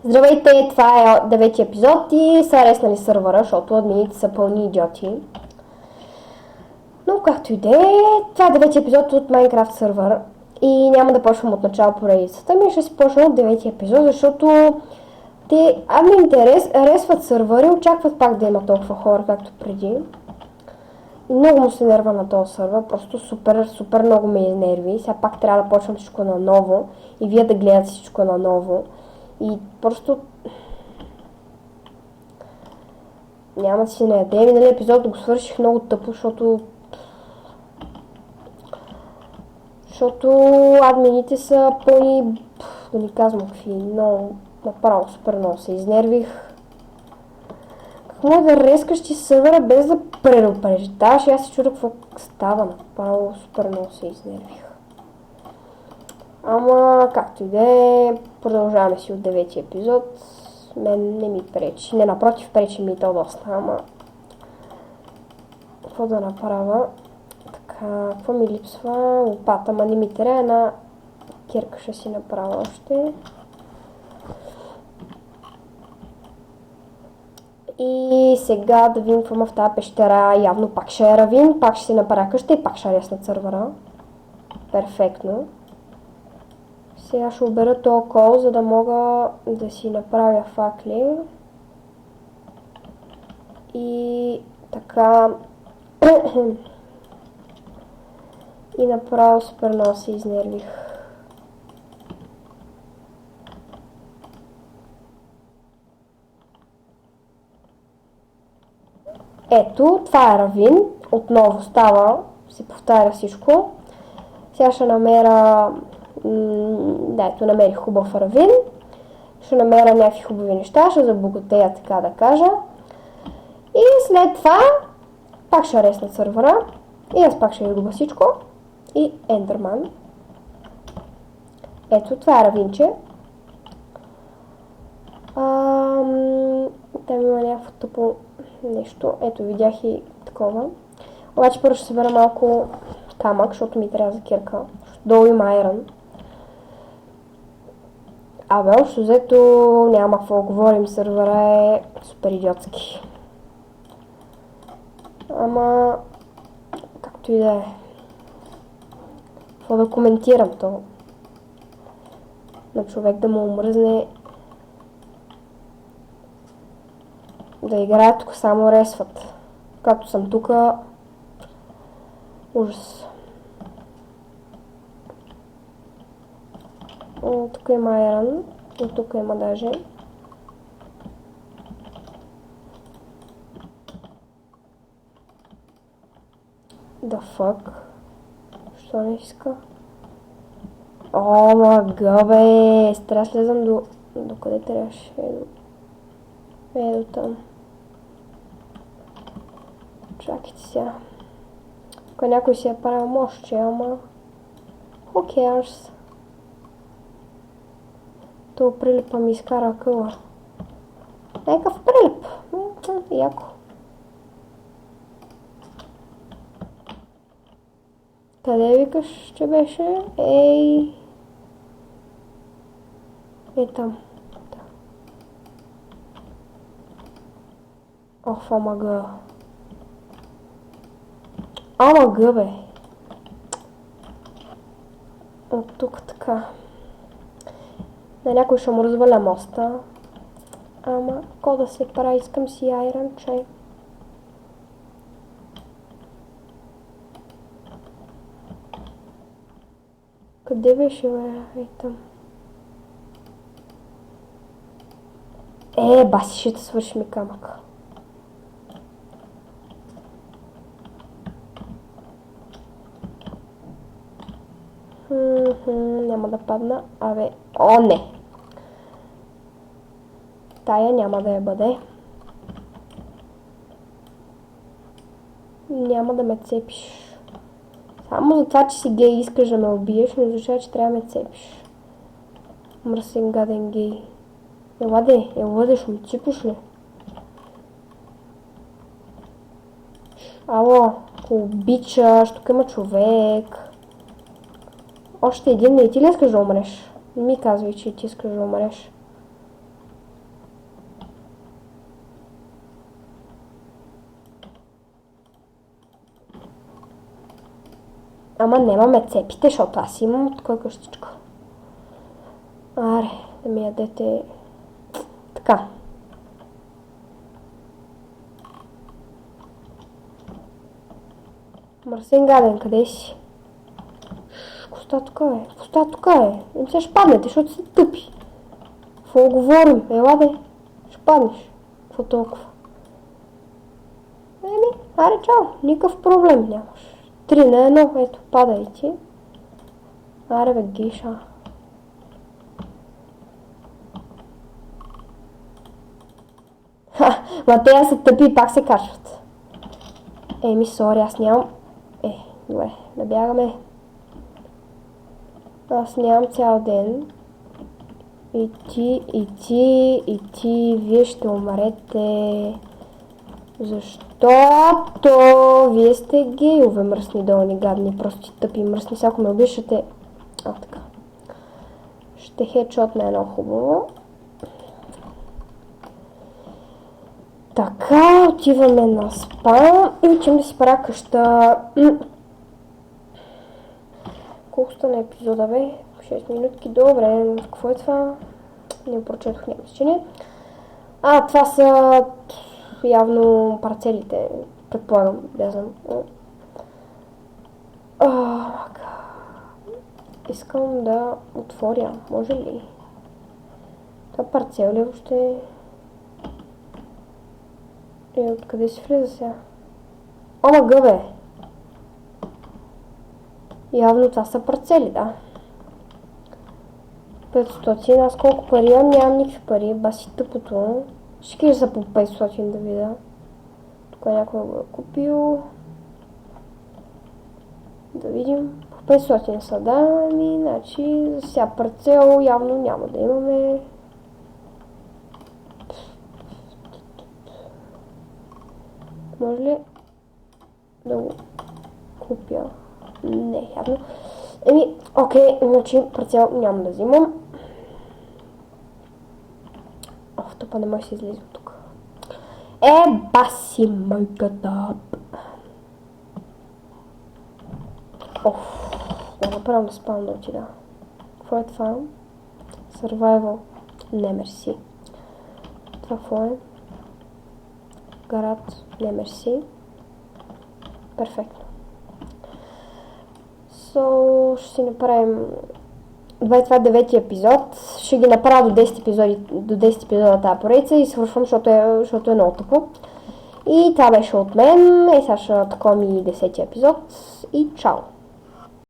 Здравейте, това е девети епизод и са реснали сървъра, защото админите са пълни идиоти. Но както и да е, това е девети епизод от Minecraft сървър и няма да почвам от начало поредицата ми, ще си почвам от девети епизод, защото админите ресват сървър и очакват пак да има толкова хора, както преди. И много му се нерва на този сървър, просто супер много ме изнерви. Сега пак трябва да почвам всичко наново и вие да гледате всичко наново. И просто няма да си наядем. Миналия епизод го свърших много тъпо, защото админите са пълни, да не казвам какви, но направо супер много се изнервих. Как може да рескаш ти сървъра без да предупреждаваш? Аз се чудя какво става, направо супер много се изнервих. Ама, както и да е, продължаваме си от девети епизод. Мен не ми пречи. Не, напротив, пречи ми то доста, ама... Какво да направя? Така, какво ми липсва? Лопата, ма не ми трябва. Една кирка ще си направя още. И сега да видим какво има в тази пещера. Явно пак ще е равин, пак ще си направя къща и пак ще ресна сървъра. Перфектно. Сега ще обера този кол, за да мога да си направя факли. И така... И направо супер много се изнервих. Ето, това е равин. Отново става, се повтаря всичко. Сега ще намеря... ето, намерих хубав равин. Ще намеря някакви хубави неща, ще забогатея, така да кажа. И след това пак ще ресна сървъра. И аз пак ще изгубя всичко. И Ендерман. Ето, това е равинче. Там има някакво тъпо нещо. Ето, видях и такова. Обаче първо ще събера малко камък, защото ми трябва за кирка. Долу има айрон. Абе, общо взето няма какво говорим, сървъра е супер идиотски. Ама, както и да е. Какво да коментирам то? На човек да му омръзне да играе тук само ресват. Както съм тука, ужас. Тук има айрон, и тук има даже. The fuck? Що не иска? О, мага бе! Трябва да слезам до къде трябваше? До там. Чакайте сега. Тук някой си е правил мощче, ама... Who cares? То прилипа ми изкара къла. Някакъв прилип. Яко. Къде викаш, че беше? Ей! Е там. Ох, омага. Омага, бе. От тук така. На някой ще му разваля моста. Ама, какво да се прави, искам си айрон чай. Къде беше, бе? Ей там. Баси, ще те свърши ми камък. Няма да падна. Абе, о не! Тая няма да я бъде. Няма да ме цепиш. Само за това, че си гей и искаш да ме убиеш, не означава, че трябва да ме цепиш. Мръсен гаден гей. Ела, ще ме цепиш ли? Ало, ако обичаш, тук има човек. Още един, не ти ли искаш да умреш? Не ми казвай, че ти искаш да умреш. Ама нямаме цепите, защото аз имам такова къщичка. Аре, да ми ядете... Така. Марсен гаден, къде си? Коста тук е? Коста тук е? Не ще паднете, защото си тъпи. Какво говорим? Ела бе, ще паднеш. Какво толкова? Аре, чао, никакъв проблем нямаш. 3 на 1, ето, падай ти. Аре бе, гиша. Ма те са тъпи и пак се качват. Сори, аз нямам... добре, да бягаме. Аз нямам цял ден. И ти, вие ще умрете. Защото вие сте гейове, мръсни, долни, гадни, прости, тъпи, мръсни. Сега ако ме обичате... така. Ще хедшотна едно хубаво. Така, отиваме на спа и учим да си правя къща. Колко стана епизода, бе? 6 минутки, добре. Какво е това? Не прочетох, няма значение. Това са явно парцелите, предполагам, да знам. Искам да отворя, може ли? Това парцел ли въобще? Откъде си влиза сега? Омага, бе! Явно това са парцели, да. 500, аз колко пари имам? Нямам никакви пари, баси тъпото. Ще кажа са по 500 да видя. Тук някой го е купил. Да видим. По 500 са, да, значи за сега парцел явно няма да имаме. Може ли да го купя? Не, явно. Окей, значи парцел няма да взимам. Тъпа, не може да се излезе от тук. Баси майката. Да направям да спам да отида. Какво е това? Survival. Не, мерси. Това какво е? Гарат. Не, мерси. Перфектно. Ще си направим... Това е 9-ти епизод. Ще ги направя до 10 епизода тази поредица и свършвам, защото е много тъпо. И това беше от мен. И сега ще такова ми 10-ти епизод. И чао!